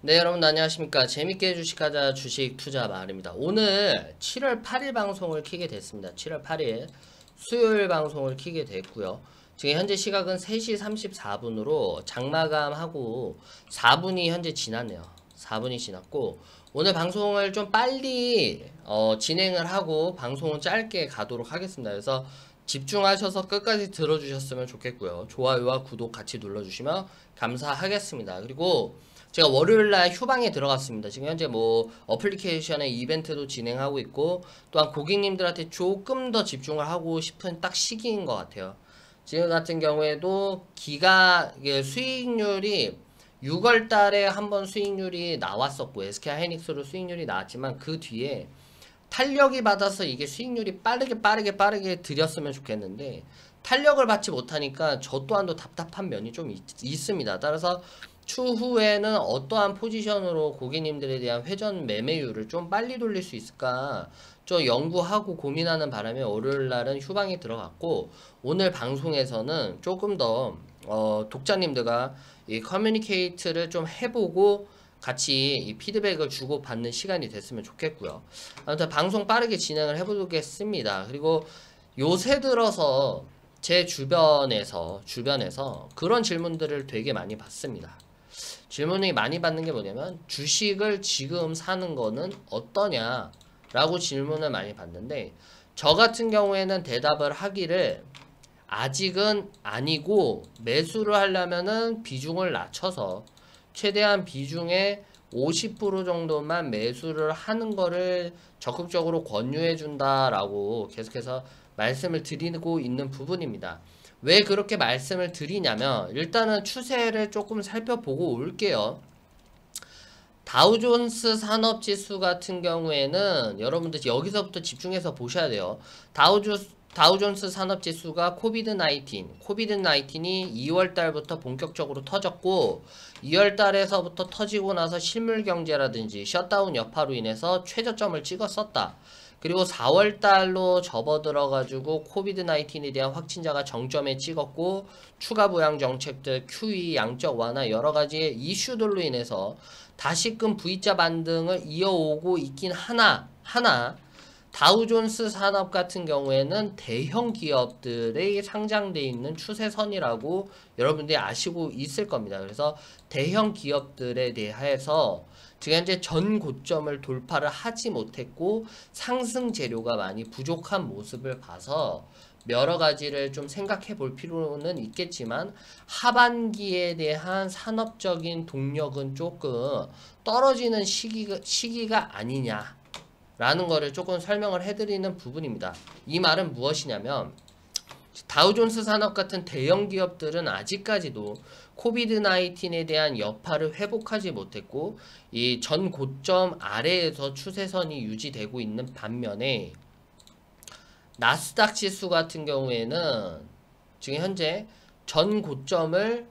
네, 여러분 안녕하십니까. 재밌게 주식하자 주식 투자 마을입니다. 오늘 7월 8일 방송을 켜게 됐습니다. 7월 8일 수요일 방송을 켜게 됐고요. 지금 현재 시각은 3시 34분으로 장마감하고 4분이 현재 지났네요. 4분이 지났고 오늘 방송을 좀 빨리 진행을 하고 방송은 짧게 가도록 하겠습니다. 그래서 집중하셔서 끝까지 들어주셨으면 좋겠고요. 좋아요와 구독 같이 눌러주시면 감사하겠습니다. 그리고 제가 월요일날 휴방에 들어갔습니다. 지금 현재 뭐 어플리케이션의 이벤트도 진행하고 있고 또한 고객님들한테 조금 더 집중을 하고 싶은 딱 시기인 것 같아요. 지금 같은 경우에도 수익률이 6월 달에 한번 수익률이 나왔었고 SK하이닉스로 수익률이 나왔지만 그 뒤에 탄력이 받아서 이게 수익률이 빠르게 들였으면 좋겠는데 탄력을 받지 못하니까 저 또한도 답답한 면이 좀 있습니다. 따라서 추후에는 어떠한 포지션으로 고객님들에 대한 회전 매매율을 좀 빨리 돌릴 수 있을까 좀 연구하고 고민하는 바람에 월요일날은 휴방에 들어갔고 오늘 방송에서는 조금 더 독자님들과 이 커뮤니케이트를 좀 해보고 같이 이 피드백을 주고받는 시간이 됐으면 좋겠고요. 아무튼 방송 빠르게 진행을 해보겠습니다. 그리고 요새 들어서 제 주변에서 그런 질문들을 되게 많이 받습니다. 질문이 많이 받는 게 뭐냐면 주식을 지금 사는 거는 어떠냐 라고 질문을 많이 받는데 저 같은 경우에는 대답을 하기를 아직은 아니고 매수를 하려면은 비중을 낮춰서 최대한 비중의 50% 정도만 매수를 하는 거를 적극적으로 권유해 준다라고 계속해서 말씀을 드리고 있는 부분입니다. 왜 그렇게 말씀을 드리냐면 일단은 추세를 조금 살펴보고 올게요. 다우존스 산업지수 같은 경우에는 여러분들 여기서부터 집중해서 보셔야 돼요. 다우존스 산업지수가 코비드-19이 2월달부터 본격적으로 터졌고 2월달에서부터 터지고 나서 실물경제라든지 셧다운 여파로 인해서 최저점을 찍었었다. 그리고 4월달로 접어들어가지고 코비드-19에 대한 확진자가 정점에 찍었고 추가 부양 정책들, QE, 양적 완화 여러가지 이슈들로 인해서 다시금 V자 반등을 이어오고 있긴 하나 다우존스 산업 같은 경우에는 대형 기업들의 상장되어 있는 추세선이라고 여러분들이 아시고 있을 겁니다. 그래서 대형 기업들에 대해서 지금 현재 전 고점을 돌파를 하지 못했고 상승 재료가 많이 부족한 모습을 봐서 여러 가지를 좀 생각해 볼 필요는 있겠지만 하반기에 대한 산업적인 동력은 조금 떨어지는 시기가 아니냐 라는 거를 조금 설명을 해드리는 부분입니다. 이 말은 무엇이냐면 다우존스 산업 같은 대형 기업들은 아직까지도 코비드-19에 대한 여파를 회복하지 못했고 이 전 고점 아래에서 추세선이 유지되고 있는 반면에 나스닥 지수 같은 경우에는 지금 현재 전 고점을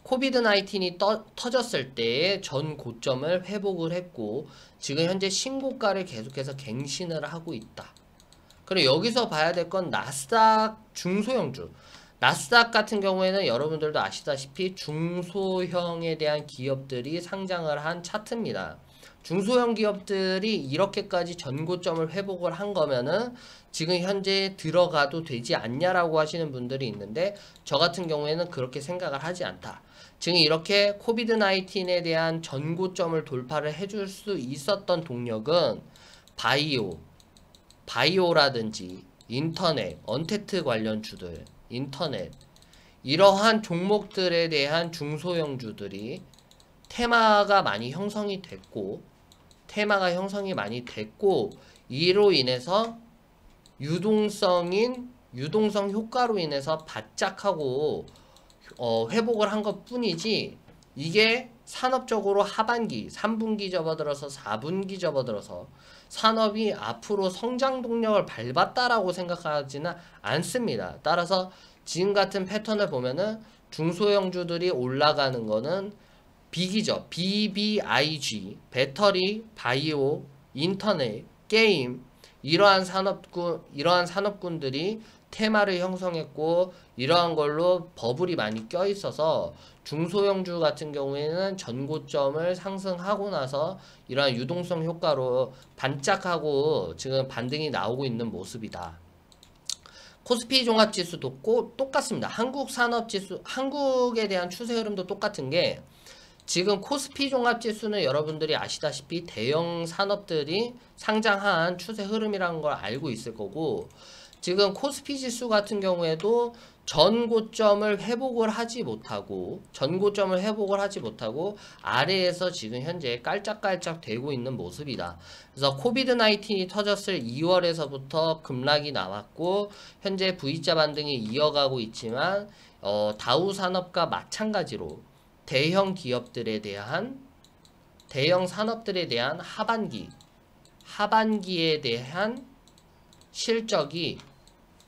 코비드-19이 터졌을 때의 전 고점을 회복을 했고 지금 현재 신고가를 계속해서 갱신을 하고 있다. 그리고 여기서 봐야 될 건 나스닥 중소형주. 나스닥 같은 경우에는 여러분들도 아시다시피 중소형에 대한 기업들이 상장을 한 차트입니다. 중소형 기업들이 이렇게까지 전고점을 회복을 한 거면은 지금 현재 들어가도 되지 않냐라고 하시는 분들이 있는데 저 같은 경우에는 그렇게 생각을 하지 않다. 지금 이렇게 코비드-19에 대한 전고점을 돌파를 해줄 수 있었던 동력은 바이오라든지 인터넷, 언택트 관련 주들, 인터넷 이러한 종목들에 대한 중소형주들이 테마가 형성이 많이 됐고 이로 인해서 유동성 효과로 인해서 바짝하고 회복을 한 것 뿐이지 이게 산업적으로 하반기 3분기 접어들어서 4분기 접어들어서 산업이 앞으로 성장 동력을 밟았다라고 생각하지는 않습니다. 따라서 지금 같은 패턴을 보면은 중소형주들이 올라가는 거는 빅이죠. BBIG, 배터리, 바이오, 인터넷, 게임 이러한 산업군들이 테마를 형성했고 이러한 걸로 버블이 많이 껴 있어서 중소형주 같은 경우에는 전고점을 상승하고 나서 이러한 유동성 효과로 반짝하고 지금 반등이 나오고 있는 모습이다. 코스피 종합지수도 똑같습니다. 한국산업지수, 한국에 대한 추세 흐름도 똑같은 게 지금 코스피 종합지수는 여러분들이 아시다시피 대형 산업들이 상장한 추세 흐름이라는 걸 알고 있을 거고, 지금 코스피 지수 같은 경우에도 전고점을 회복을 하지 못하고 아래에서 지금 현재 깔짝깔짝 되고 있는 모습이다. 그래서 코비드 19이 터졌을 2월에서부터 급락이 나왔고 현재 V자 반등이 이어가고 있지만 다우 산업과 마찬가지로 대형 산업들에 대한 하반기에 대한 실적이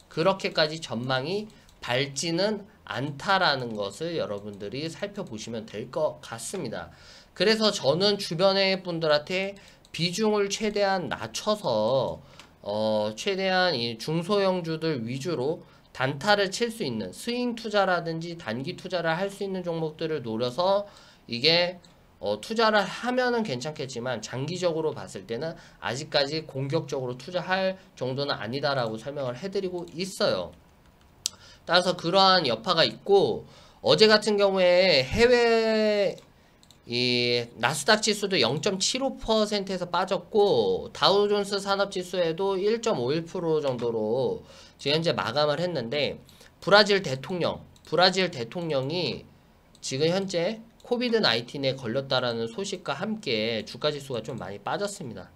그렇게까지 전망이 밝지는 않다라는 것을 여러분들이 살펴보시면 될 것 같습니다. 그래서 저는 주변의 분들한테 비중을 최대한 낮춰서 최대한 이 중소형주들 위주로 단타를 칠 수 있는 스윙 투자라든지 단기 투자를 할 수 있는 종목들을 노려서 이게 투자를 하면은 괜찮겠지만 장기적으로 봤을 때는 아직까지 공격적으로 투자할 정도는 아니다라고 설명을 해드리고 있어요. 따라서 그러한 여파가 있고, 어제 같은 경우에 해외 이 나스닥 지수도 0.75%에서 빠졌고 다우존스 산업지수에도 1.51% 정도로 지금 현재 마감을 했는데, 브라질 대통령이 지금 현재 코비드 19에 걸렸다라는 소식과 함께 주가지수가 좀 많이 빠졌습니다.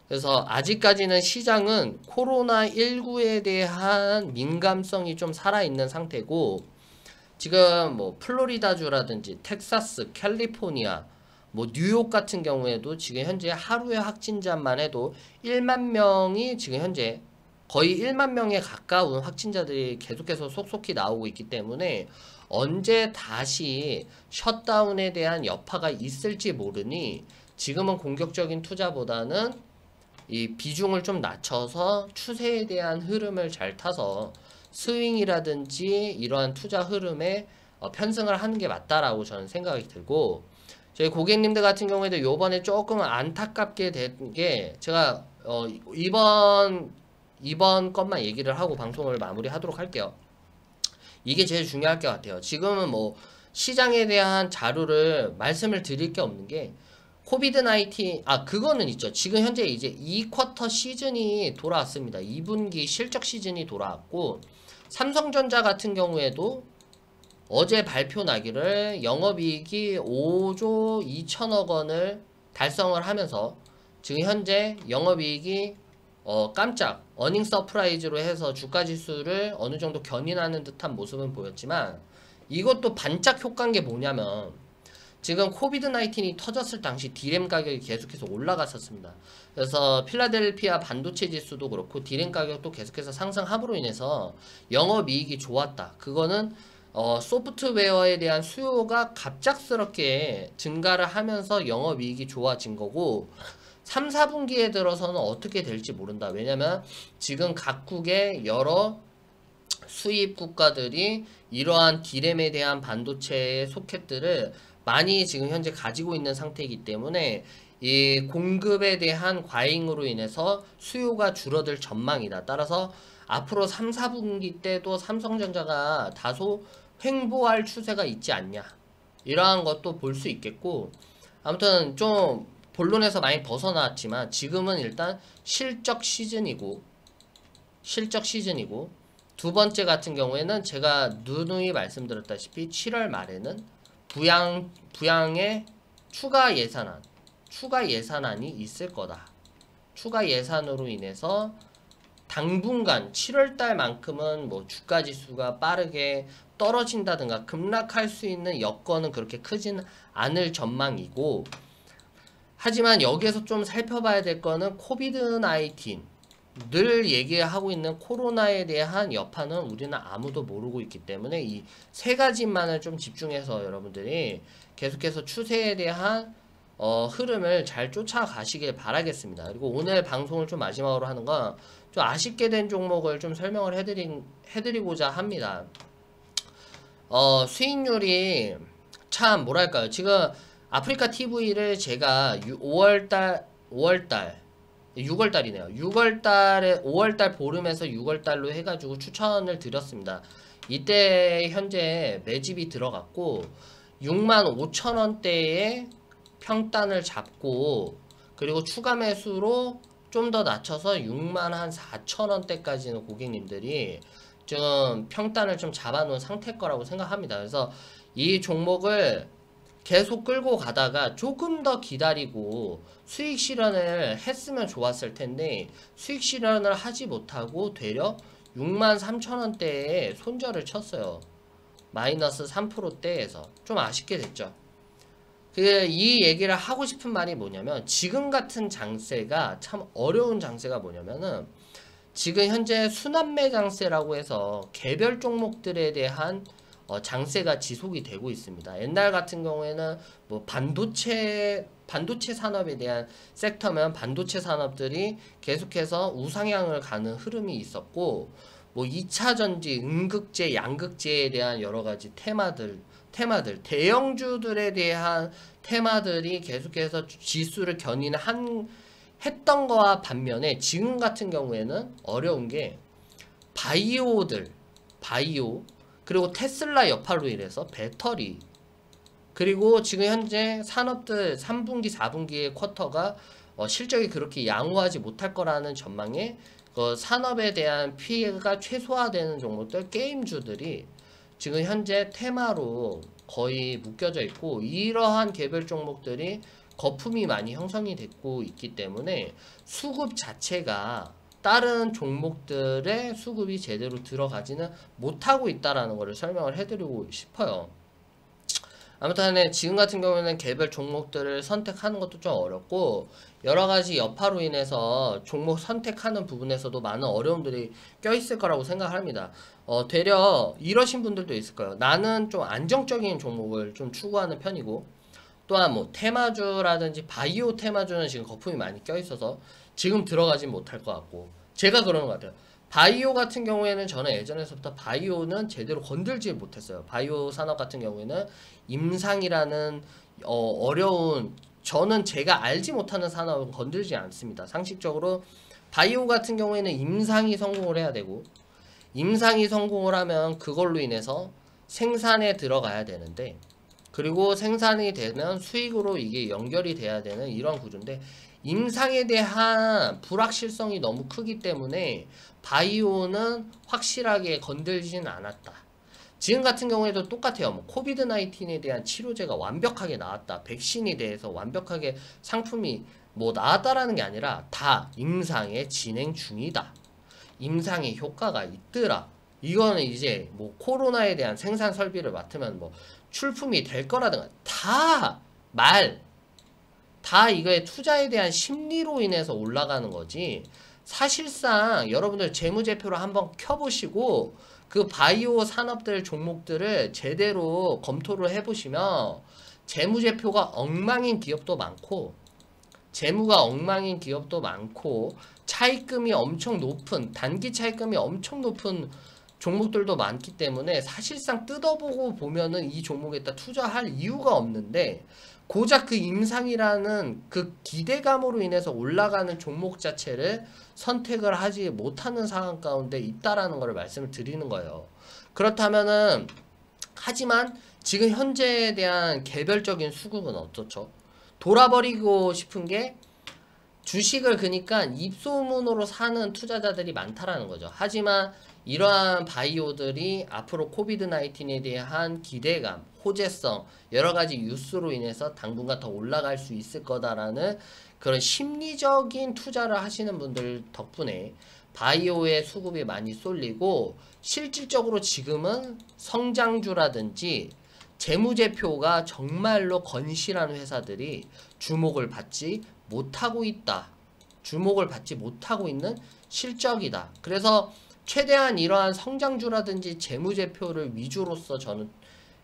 그래서 아직까지는 시장은 코로나19에 대한 민감성이 좀 살아있는 상태고, 지금 뭐 플로리다주라든지 텍사스, 캘리포니아, 뭐 뉴욕 같은 경우에도 지금 현재 하루의 확진자만 해도 1만 명이 지금 현재 거의 1만 명에 가까운 확진자들이 계속해서 속속히 나오고 있기 때문에 언제 다시 셧다운에 대한 여파가 있을지 모르니 지금은 공격적인 투자보다는 이 비중을 좀 낮춰서 추세에 대한 흐름을 잘 타서 스윙이라든지 이러한 투자 흐름에 편승을 하는 게 맞다라고 저는 생각이 들고, 저희 고객님들 같은 경우에도 요번에 조금 안타깝게 된 게, 제가 이번 것만 얘기를 하고 방송을 마무리하도록 할게요. 이게 제일 중요할 것 같아요. 지금은 뭐 시장에 대한 자료를 말씀을 드릴 게 없는 게, 코비드 19, 그거는 있죠. 지금 현재 이제 2쿼터 시즌이 돌아왔습니다. 2분기 실적 시즌이 돌아왔고, 삼성전자 같은 경우에도 어제 발표 나기를 영업이익이 5조 2천억 원을 달성을 하면서 지금 현재 영업이익이 깜짝 어닝 서프라이즈로 해서 주가지수를 어느 정도 견인하는 듯한 모습은 보였지만, 이것도 반짝 효과인 게 뭐냐면, 지금 코비드 19이 터졌을 당시 디램 가격이 계속해서 올라갔었습니다. 그래서 필라델피아 반도체 지수도 그렇고 디램 가격도 계속해서 상승함으로 인해서 영업이익이 좋았다. 그거는 소프트웨어에 대한 수요가 갑작스럽게 증가를 하면서 영업이익이 좋아진 거고, 3, 4분기에 들어서는 어떻게 될지 모른다. 왜냐면 지금 각국의 여러 수입 국가들이 이러한 디램에 대한 반도체의 소켓들을 많이 지금 현재 가지고 있는 상태이기 때문에 이 공급에 대한 과잉으로 인해서 수요가 줄어들 전망이다. 따라서 앞으로 3, 4분기 때도 삼성전자가 다소 횡보할 추세가 있지 않냐, 이러한 것도 볼 수 있겠고, 아무튼 좀 본론에서 많이 벗어났지만 지금은 일단 실적 시즌이고, 두 번째 같은 경우에는 제가 누누이 말씀드렸다시피 7월 말에는 부양의 추가 예산안이 있을 거다. 추가 예산으로 인해서 당분간 7월달만큼은 뭐 주가지수가 빠르게 떨어진다든가 급락할 수 있는 여건은 그렇게 크진 않을 전망이고, 하지만 여기에서 좀 살펴봐야 될 거는 코비드 19, 늘 얘기하고 있는 코로나에 대한 여파는 우리는 아무도 모르고 있기 때문에 이 세 가지만을 좀 집중해서 여러분들이 계속해서 추세에 대한 흐름을 잘 쫓아가시길 바라겠습니다. 그리고 오늘 방송을 좀 마지막으로 하는 건, 좀 아쉽게 된 종목을 좀 설명을 해드리고자 합니다. 수익률이 참 뭐랄까요. 지금 아프리카 TV를 제가 6월달이네요. 6월달에 5월달 보름에서 6월달로 해가지고 추천을 드렸습니다. 이때 현재 매집이 들어갔고 65,000원대에 평단을 잡고 그리고 추가 매수로 좀 더 낮춰서 64,000원대까지는 고객님들이 좀 평단을 좀 잡아놓은 상태일 거라고 생각합니다. 그래서 이 종목을 계속 끌고 가다가 조금 더 기다리고 수익 실현을 했으면 좋았을 텐데 수익 실현을 하지 못하고 되려 63,000원대에 손절을 쳤어요. 마이너스 3%대에서 좀 아쉽게 됐죠. 이 얘기를 하고 싶은 말이 뭐냐면 지금 같은 장세가 참 어려운 장세가 뭐냐면은 지금 현재 순환매 장세라고 해서 개별 종목들에 대한 장세가 지속이 되고 있습니다. 옛날 같은 경우에는 뭐 반도체 산업에 대한 섹터면 반도체 산업들이 계속해서 우상향을 가는 흐름이 있었고 뭐 2차 전지, 음극재, 양극재에 대한 여러 가지 테마들, 대형주들에 대한 테마들이 계속해서 지수를 했던 거와 반면에 지금 같은 경우에는 어려운 게 바이오 그리고 테슬라 여파로 인해서 배터리 그리고 지금 현재 산업들 3분기 4분기의 쿼터가 실적이 그렇게 양호하지 못할 거라는 전망에 산업에 대한 피해가 최소화되는 종목들 게임주들이 지금 현재 테마로 거의 묶여져 있고 이러한 개별 종목들이 거품이 많이 형성이 됐고 있기 때문에 수급 자체가 다른 종목들의 수급이 제대로 들어가지는 못하고 있다라는 것을 설명을 해드리고 싶어요. 아무튼 지금 같은 경우에는 개별 종목들을 선택하는 것도 좀 어렵고 여러가지 여파로 인해서 종목 선택하는 부분에서도 많은 어려움들이 껴있을 거라고 생각합니다. 되려 이러신 분들도 있을 거예요. 나는 좀 안정적인 종목을 좀 추구하는 편이고 또한 뭐 테마주라든지 바이오 테마주는 지금 거품이 많이 껴있어서 지금 들어가진 못할 것 같고 제가 그러는 것 같아요. 바이오 같은 경우에는 저는 예전에서부터 바이오는 제대로 건들지 못했어요. 바이오 산업 같은 경우에는 임상이라는 어려운 저는 제가 알지 못하는 산업은 건들지 않습니다. 상식적으로 바이오 같은 경우에는 임상이 성공을 해야 되고 임상이 성공을 하면 그걸로 인해서 생산에 들어가야 되는데 그리고 생산이 되면 수익으로 이게 연결이 돼야 되는 이런 구조인데 임상에 대한 불확실성이 너무 크기 때문에 바이오는 확실하게 건들지는 않았다. 지금 같은 경우에도 똑같아요. 뭐 코비드 19에 대한 치료제가 완벽하게 나왔다. 백신에 대해서 완벽하게 상품이 뭐 나왔다라는 게 아니라 다 임상에 진행 중이다. 임상의 효과가 있더라. 이거는 이제 뭐 코로나에 대한 생산 설비를 맡으면 뭐 출품이 될 거라든가 다 이거의 투자에 대한 심리로 인해서 올라가는 거지. 사실상 여러분들 재무제표를 한번 켜보시고 그 바이오 산업들 종목들을 제대로 검토를 해보시면 재무제표가 엉망인 기업도 많고 재무가 엉망인 기업도 많고 차입금이 엄청 높은 단기 차입금이 엄청 높은 종목들도 많기 때문에 사실상 뜯어보고 보면은 이 종목에다 투자할 이유가 없는데 고작 그 임상이라는 그 기대감으로 인해서 올라가는 종목 자체를 선택을 하지 못하는 상황 가운데 있다라는 것을 말씀을 드리는 거예요. 그렇다면은 하지만 지금 현재에 대한 개별적인 수급은 어떻죠? 돌아버리고 싶은 게 주식을 그러니까 입소문으로 사는 투자자들이 많다라는 거죠. 하지만 이러한 바이오들이 앞으로 코비드 19에 대한 기대감, 호재성, 여러가지 뉴스로 인해서 당분간 더 올라갈 수 있을 거다라는 그런 심리적인 투자를 하시는 분들 덕분에 바이오의 수급이 많이 쏠리고 실질적으로 지금은 성장주라든지 재무제표가 정말로 건실한 회사들이 주목을 받지 못하고 있다. 주목을 받지 못하고 있는 실적이다. 그래서 최대한 이러한 성장주라든지 재무제표를 위주로서 저는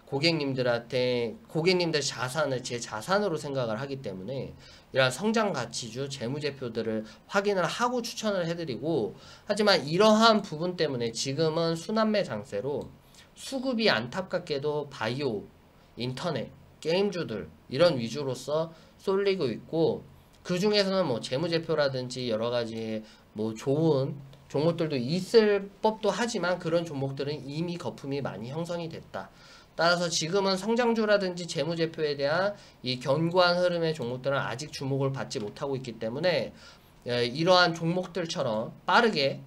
고객님들 자산을 제 자산으로 생각을 하기 때문에 이러한 성장 가치주 재무제표들을 확인을 하고 추천을 해드리고, 하지만 이러한 부분 때문에 지금은 순환매 장세로 수급이 안타깝게도 바이오, 인터넷, 게임주들 이런 위주로서 쏠리고 있고, 그 중에서는 뭐 재무제표라든지 여러가지 뭐 좋은 종목들도 있을 법도 하지만 그런 종목들은 이미 거품이 많이 형성이 됐다. 따라서 지금은 성장주라든지 재무제표에 대한 이 견고한 흐름의 종목들은 아직 주목을 받지 못하고 있기 때문에 이러한 종목들처럼 빠르게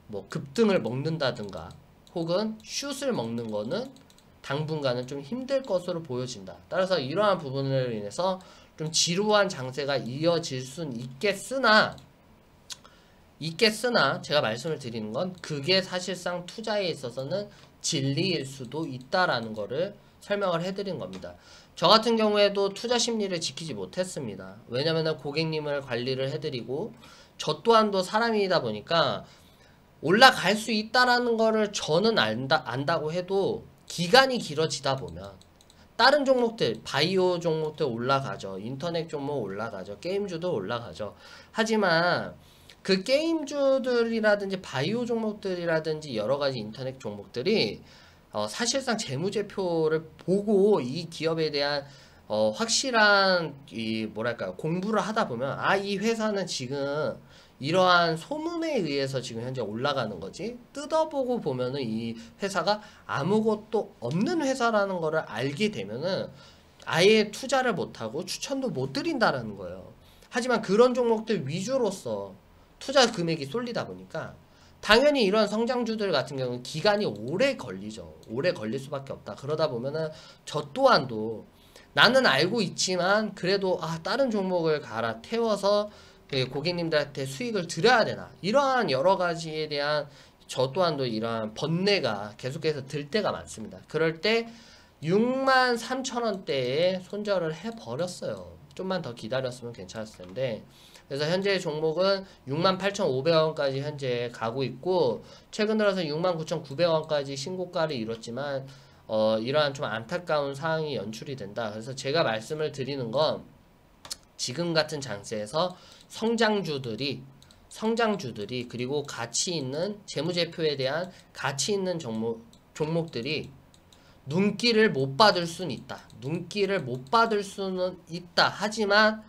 뭐 급등을 먹는다든가 혹은 슛을 먹는 거는 당분간은 좀 힘들 것으로 보여진다. 따라서 이러한 부분을 인해서 좀 지루한 장세가 이어질 순 있겠으나 제가 말씀을 드리는 건 그게 사실상 투자에 있어서는 진리일 수도 있다라는 거를 설명을 해드린 겁니다. 저 같은 경우에도 투자 심리를 지키지 못했습니다. 왜냐면은 고객님을 관리를 해드리고 저 또한도 사람이다 보니까 올라갈 수 있다라는 거를 저는 안다고 해도 기간이 길어지다 보면 다른 종목들, 바이오 종목들 올라가죠. 인터넷 종목 올라가죠. 게임주도 올라가죠. 하지만 그 게임주들이라든지 바이오 종목들이라든지 여러가지 인터넷 종목들이 사실상 재무제표를 보고 이 기업에 대한 확실한 이 뭐랄까요 공부를 하다 보면 이 회사는 지금 이러한 소문에 의해서 지금 현재 올라가는 거지, 뜯어보고 보면은 이 회사가 아무것도 없는 회사라는 거를 알게 되면은 아예 투자를 못하고 추천도 못 드린다라는 거예요. 하지만 그런 종목들 위주로서 투자 금액이 쏠리다 보니까 당연히 이런 성장주들 같은 경우는 기간이 오래 걸리죠. 오래 걸릴 수밖에 없다. 그러다 보면은 저 또한도 나는 알고 있지만 그래도 다른 종목을 갈아태워서 고객님들한테 수익을 드려야 되나, 이러한 여러 가지에 대한 저 또한도 이러한 번뇌가 계속해서 들 때가 많습니다. 그럴 때 63,000원대에 손절을 해버렸어요. 좀만 더 기다렸으면 괜찮았을 텐데. 그래서 현재 종목은 68,500원까지 현재 가고 있고, 최근 들어서 69,900원까지 신고가를 이뤘지만 이러한 좀 안타까운 상황이 연출이 된다. 그래서 제가 말씀을 드리는 건 지금 같은 장세에서 성장주들이 그리고 가치 있는 재무제표에 대한 가치 있는 종목들이 눈길을 못 받을 수는 있다. 눈길을 못 받을 수는 있다. 하지만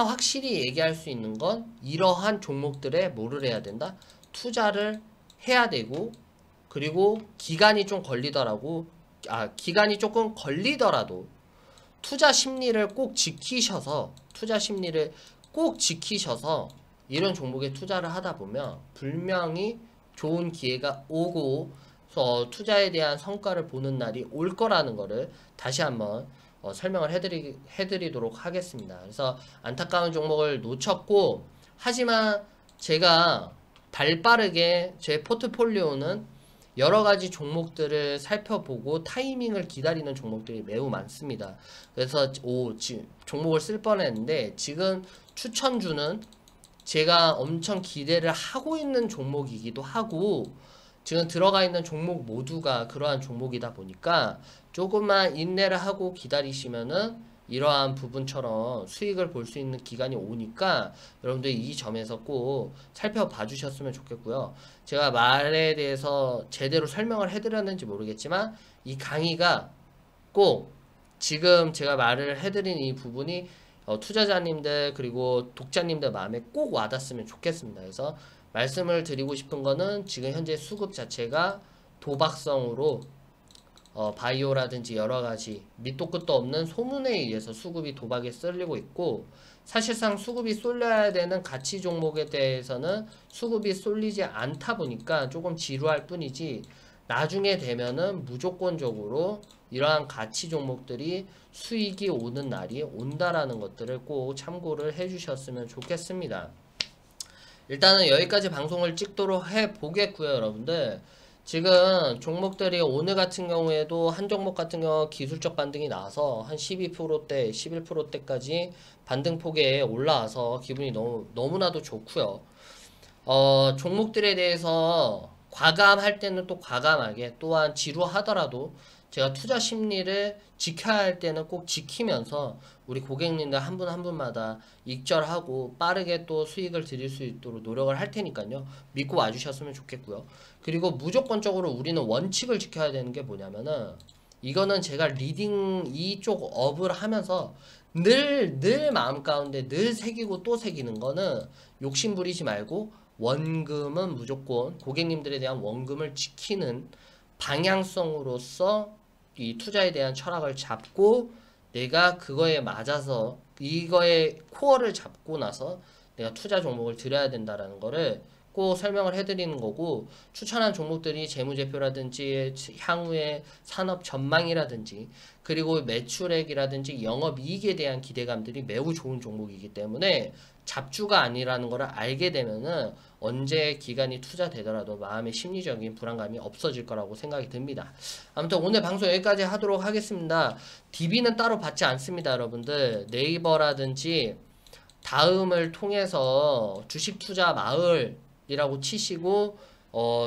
확실히 얘기할 수 있는 건 이러한 종목들에 뭐를 해야 된다? 투자를 해야 되고, 그리고 기간이 조금 걸리더라도 투자 심리를 꼭 지키셔서 이런 종목에 투자를 하다 보면 분명히 좋은 기회가 오고 투자에 대한 성과를 보는 날이 올 거라는 거를 다시 한번 설명을 해드리도록 하겠습니다. 그래서 안타까운 종목을 놓쳤고, 하지만 제가 발빠르게 제 포트폴리오는 여러가지 종목들을 살펴보고 타이밍을 기다리는 종목들이 매우 많습니다. 그래서 종목을 쓸 뻔했는데 지금 추천주는 제가 엄청 기대를 하고 있는 종목이기도 하고, 지금 들어가 있는 종목 모두가 그러한 종목이다 보니까 조금만 인내를 하고 기다리시면은 이러한 부분처럼 수익을 볼 수 있는 기간이 오니까 여러분들 이 점에서 꼭 살펴봐 주셨으면 좋겠고요. 제가 말에 대해서 제대로 설명을 해드렸는지 모르겠지만 이 강의가 꼭 지금 제가 말을 해드린 이 부분이 투자자님들 그리고 독자님들 마음에 꼭 와닿았으면 좋겠습니다. 그래서 말씀을 드리고 싶은 거는 지금 현재 수급 자체가 도박성으로 바이오라든지 여러가지 밑도 끝도 없는 소문에 의해서 수급이 도박에 쏠리고 있고, 사실상 수급이 쏠려야 되는 가치 종목에 대해서는 수급이 쏠리지 않다 보니까 조금 지루할 뿐이지, 나중에 되면은 무조건적으로 이러한 가치 종목들이 수익이 오는 날이 온다라는 것들을 꼭 참고를 해주셨으면 좋겠습니다. 일단은 여기까지 방송을 찍도록 해보겠고요. 여러분들 지금 종목들이 오늘 같은 경우에도 한 종목 같은 경우 기술적 반등이 나와서 한 12%대 11%대까지 반등폭에 올라와서 기분이 너무나도 좋고요. 종목들에 대해서 과감할 때는 또 과감하게, 또한 지루하더라도 제가 투자 심리를 지켜야 할 때는 꼭 지키면서 우리 고객님들 한 분 한 분마다 익절하고 빠르게 또 수익을 드릴 수 있도록 노력을 할 테니까요. 믿고 와주셨으면 좋겠고요. 그리고 무조건적으로 우리는 원칙을 지켜야 되는 게 뭐냐면은, 이거는 제가 리딩 이쪽 업을 하면서 늘 마음 가운데 늘 새기고 또 새기는 거는, 욕심 부리지 말고 원금은 무조건 고객님들에 대한 원금을 지키는 방향성으로서 이 투자에 대한 철학을 잡고, 내가 그거에 맞아서 이거의 코어를 잡고 나서 내가 투자 종목을 들여야 된다라는 거를 꼭 설명을 해드리는 거고, 추천한 종목들이 재무제표라든지 향후의 산업 전망이라든지 그리고 매출액이라든지 영업이익에 대한 기대감들이 매우 좋은 종목이기 때문에 잡주가 아니라는 것을 알게 되면은 언제 기간이 투자되더라도 마음의 심리적인 불안감이 없어질 거라고 생각이 듭니다. 아무튼 오늘 방송 여기까지 하도록 하겠습니다. DB는 따로 받지 않습니다, 여러분들. 네이버라든지 다음을 통해서 주식 투자 마을이라고 치시고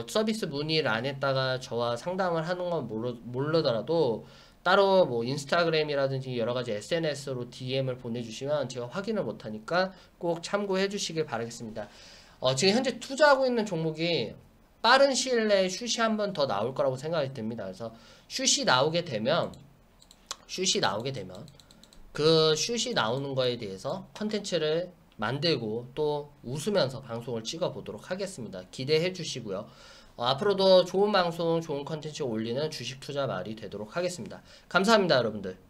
서비스 문의를 안 했다가 저와 상담을 하는 건 모르더라도 따로 뭐 인스타그램이라든지 여러가지 SNS로 DM을 보내주시면 제가 확인을 못하니까 꼭 참고해 주시길 바라겠습니다. 지금 현재 투자하고 있는 종목이 빠른 시일 내에 슛이 한 번 더 나올 거라고 생각이 듭니다. 그래서 슛이 나오게 되면 그 슛이 나오는 거에 대해서 컨텐츠를 만들고 또 웃으면서 방송을 찍어 보도록 하겠습니다. 기대해 주시고요. 앞으로도 좋은 방송, 좋은 컨텐츠 올리는 주식 투자 말이 되도록 하겠습니다. 감사합니다, 여러분들.